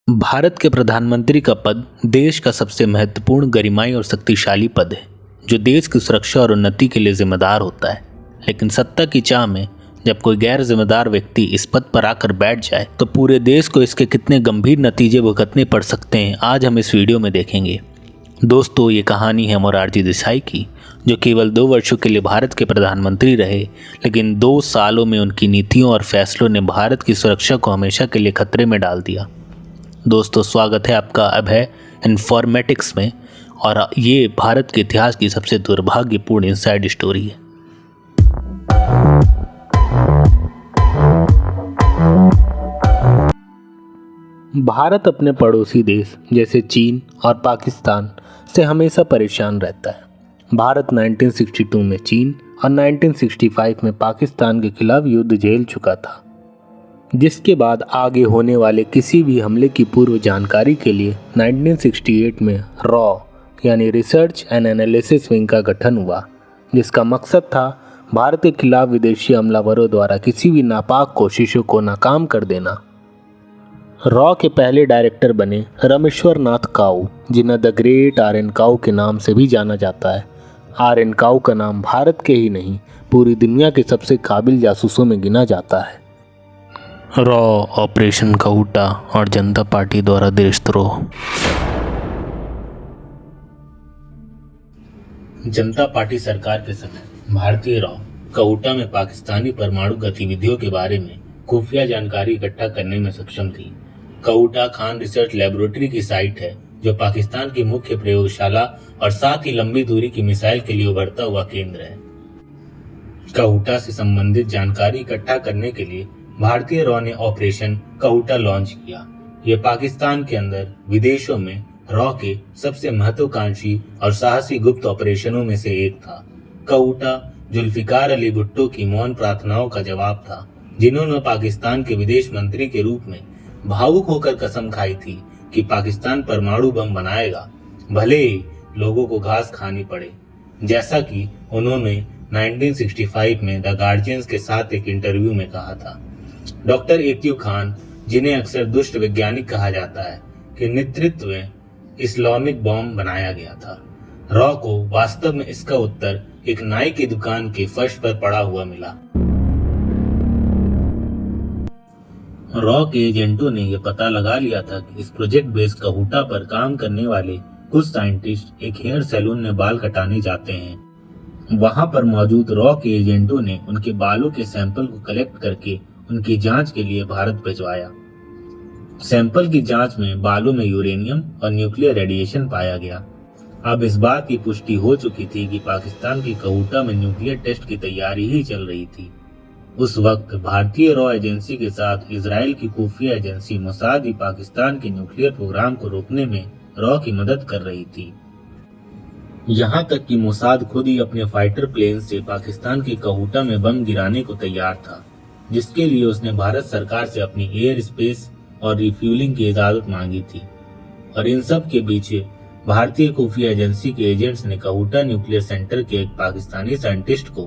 भारत के प्रधानमंत्री का पद देश का सबसे महत्वपूर्ण, गरिमाई और शक्तिशाली पद है, जो देश की सुरक्षा और उन्नति के लिए जिम्मेदार होता है। लेकिन सत्ता की चाह में जब कोई गैर जिम्मेदार व्यक्ति इस पद पर आकर बैठ जाए तो पूरे देश को इसके कितने गंभीर नतीजे भुगतने पड़ सकते हैं, आज हम इस वीडियो में देखेंगे। दोस्तों, ये कहानी है मोरारजी देसाई की, जो केवल 2 वर्षों के लिए भारत के प्रधानमंत्री रहे, लेकिन 2 सालों में उनकी नीतियों और फैसलों ने भारत की सुरक्षा को हमेशा के लिए खतरे में डाल दिया। दोस्तों, स्वागत है आपका अभय इन्फॉर्मेटिक्स में, और ये भारत के इतिहास की सबसे दुर्भाग्यपूर्ण इनसाइड स्टोरी है। भारत अपने पड़ोसी देश जैसे चीन और पाकिस्तान से हमेशा परेशान रहता है। भारत 1962 में चीन और 1965 में पाकिस्तान के खिलाफ युद्ध झेल चुका था, जिसके बाद आगे होने वाले किसी भी हमले की पूर्व जानकारी के लिए 1968 में रॉ यानी रिसर्च एंड एनालिसिस विंग का गठन हुआ, जिसका मकसद था भारत के खिलाफ विदेशी हमलावरों द्वारा किसी भी नापाक कोशिशों को नाकाम कर देना। रॉ के पहले डायरेक्टर बने रामेश्वर नाथ काऊ, जिन्हें द ग्रेट आर.एन. काऊ के नाम से भी जाना जाता है। आर.एन. काऊ का नाम भारत के ही नहीं, पूरी दुनिया के सबसे काबिल जासूसों में गिना जाता है। रॉ, ऑपरेशन काऊटा और जनता पार्टी द्वारा देशद्रोह। जनता पार्टी सरकार के समय भारतीय रॉ काऊटा में पाकिस्तानी परमाणु गतिविधियों के बारे में खुफिया जानकारी इकट्ठा करने में सक्षम थी। काऊटा खान रिसर्च लेबोरेटरी की साइट है, जो पाकिस्तान की मुख्य प्रयोगशाला और साथ ही लंबी दूरी की मिसाइल के लिए उभरता हुआ केंद्र है। काऊटा से संबंधित जानकारी इकट्ठा करने के लिए भारतीय रॉ ने ऑपरेशन काऊटा लॉन्च किया। यह पाकिस्तान के अंदर विदेशों में रॉ के सबसे महत्वाकांक्षी और साहसी गुप्त ऑपरेशनों में से एक था। काऊटा जुल्फिकार अली भुट्टो की मौन प्रार्थनाओं का जवाब था, जिन्होंने पाकिस्तान के विदेश मंत्री के रूप में भावुक होकर कसम खाई थी कि पाकिस्तान परमाणु बम बनाएगा, भले ही लोगों को घास खानी पड़े, जैसा कि उन्होंने 1965 में द गार्जियन के साथ एक इंटरव्यू में कहा था। डॉक्टर एक्यू खान, जिन्हें अक्सर दुष्ट वैज्ञानिक कहा जाता है, के नेतृत्व में इस्लामिक बॉम्ब बनाया गया था। रॉ को वास्तव में इसका उत्तर एक नाई की दुकान के फर्श पर पड़ा हुआ मिला। रॉ के एजेंटों ने यह पता लगा लिया था कि इस प्रोजेक्ट बेस्ड काऊटा पर काम करने वाले कुछ साइंटिस्ट एक हेयर सैलून में बाल कटाने जाते हैं। वहां पर मौजूद रॉ के एजेंटों ने उनके बालों के सैंपल को कलेक्ट करके उनकी जांच के लिए भारत भिजवाया। सैंपल की जांच में बालों में यूरेनियम और न्यूक्लियर रेडिएशन पाया गया। अब इस बात की पुष्टि हो चुकी थी कि पाकिस्तान की काऊटा में न्यूक्लियर टेस्ट की तैयारी ही चल रही थी। उस वक्त भारतीय रॉ एजेंसी के साथ इजराइल की खुफिया एजेंसी मोसाद भी पाकिस्तान के न्यूक्लियर प्रोग्राम को रोकने में रॉ की मदद कर रही थी। यहाँ तक कि मोसाद खुद ही अपने फाइटर प्लेन से पाकिस्तान की काऊटा में बम गिराने को तैयार था, जिसके लिए उसने भारत सरकार से अपनी एयर स्पेस और रिफ्यूलिंग की इजाजत मांगी थी। और इन सब के पीछे भारतीय खुफिया एजेंसी के एजेंट्स ने काऊटा न्यूक्लियर सेंटर के एक पाकिस्तानी साइंटिस्ट को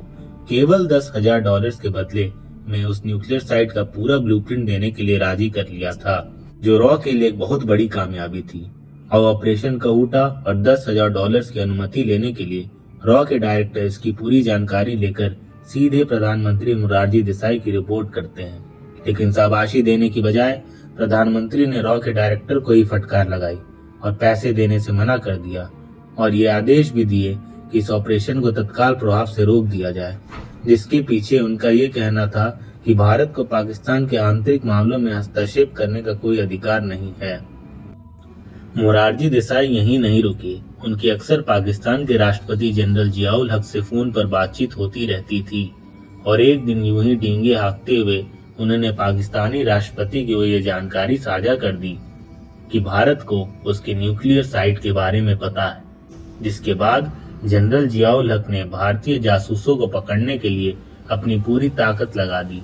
केवल $10,000 के बदले में उस न्यूक्लियर साइट का पूरा ब्लूप्रिंट देने के लिए राजी कर लिया था, जो रॉ के लिए एक बहुत बड़ी कामयाबी थी। और ऑपरेशन काऊटा और $10,000 की अनुमति लेने के लिए रॉ के डायरेक्टर इसकी पूरी जानकारी लेकर सीधे प्रधानमंत्री मोरारजी देसाई की रिपोर्ट करते हैं। लेकिन शाबाशी देने की बजाय प्रधानमंत्री ने रॉ के डायरेक्टर को ही फटकार लगाई और पैसे देने से मना कर दिया, और ये आदेश भी दिए कि इस ऑपरेशन को तत्काल प्रभाव से रोक दिया जाए, जिसके पीछे उनका ये कहना था कि भारत को पाकिस्तान के आंतरिक मामलों में हस्तक्षेप करने का कोई अधिकार नहीं है। मोरारजी देसाई यहीं नहीं रुके। उनकी अक्सर पाकिस्तान के राष्ट्रपति जनरल जियाउल हक से फोन पर बातचीत होती रहती थी, और एक दिन यूं ही डींगे हाँकते हुए उन्होंने पाकिस्तानी राष्ट्रपति को ये जानकारी साझा कर दी कि भारत को उसके न्यूक्लियर साइट के बारे में पता है। जिसके बाद जनरल जियाउल हक ने भारतीय जासूसों को पकड़ने के लिए अपनी पूरी ताकत लगा दी।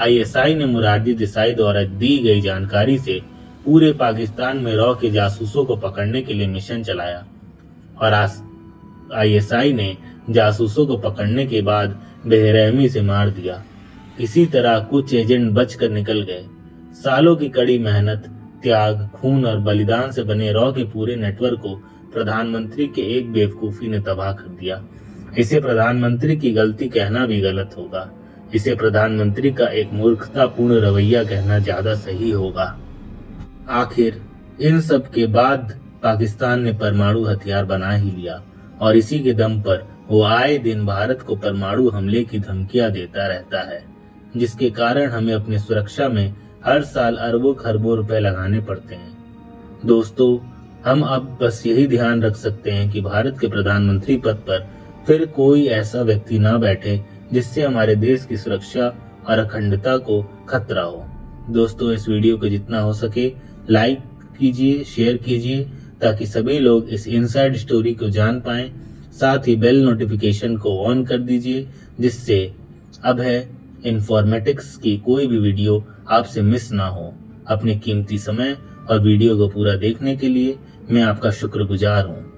आईएसआई ने मोरारजी देसाई द्वारा दी गई जानकारी से पूरे पाकिस्तान में रॉ के जासूसों को पकड़ने के लिए मिशन चलाया, और आईएसआई ने जासूसों को पकड़ने के बाद बेरहमी से मार दिया। इसी तरह कुछ एजेंट बचकर निकल गए। सालों की कड़ी मेहनत त्याग, खून और बलिदान से बने रॉ के पूरे नेटवर्क को प्रधानमंत्री के एक बेवकूफी ने तबाह कर दिया। इसे प्रधानमंत्री की गलती कहना भी गलत होगा। इसे प्रधानमंत्री का एक मूर्खतापूर्ण रवैया कहना ज्यादा सही होगा। आखिर इन सब के बाद पाकिस्तान ने परमाणु हथियार बना ही लिया और इसी के दम पर वो आए दिन भारत को परमाणु हमले की धमकियां देता रहता है, जिसके कारण हमें अपनी सुरक्षा में हर साल अरबों खरबों रुपए लगाने पड़ते हैं। दोस्तों, हम अब बस यही ध्यान रख सकते हैं कि भारत के प्रधानमंत्री पद पर फिर कोई ऐसा व्यक्ति ना बैठे जिससे हमारे देश की सुरक्षा और अखंडता को खतरा हो। दोस्तों, इस वीडियो को जितना हो सके लाइक कीजिए, शेयर कीजिए ताकि सभी लोग इस इनसाइड स्टोरी को जान पाएं। साथ ही बेल नोटिफिकेशन को ऑन कर दीजिए, जिससे अब है इन्फॉर्मेटिक्स की कोई भी वीडियो आपसे मिस ना हो। अपने कीमती समय और वीडियो को पूरा देखने के लिए मैं आपका शुक्रगुजार हूँ।